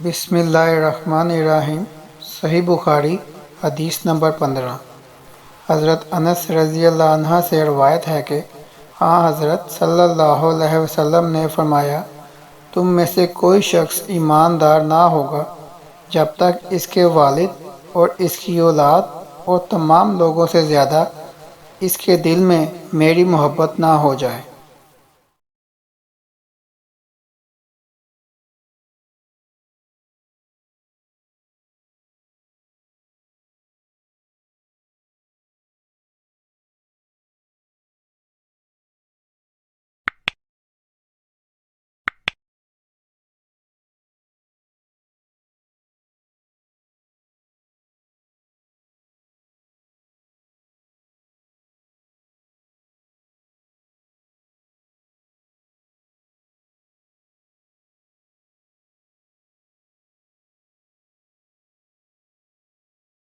बिस्मिल्लाहिर्रहमानिर्रहीम। सही बुखारी हदीस नंबर 15। हज़रत अनस रज़ी अल्लाह अन्हा से रवायत है कि हज़रत सल्लल्लाहु अलैहि वसल्लम ने फरमाया, तुम में से कोई शख्स ईमानदार ना होगा जब तक इसके वालिद और इसकी औलाद और तमाम लोगों से ज़्यादा इसके दिल में मेरी मोहब्बत ना हो जाए।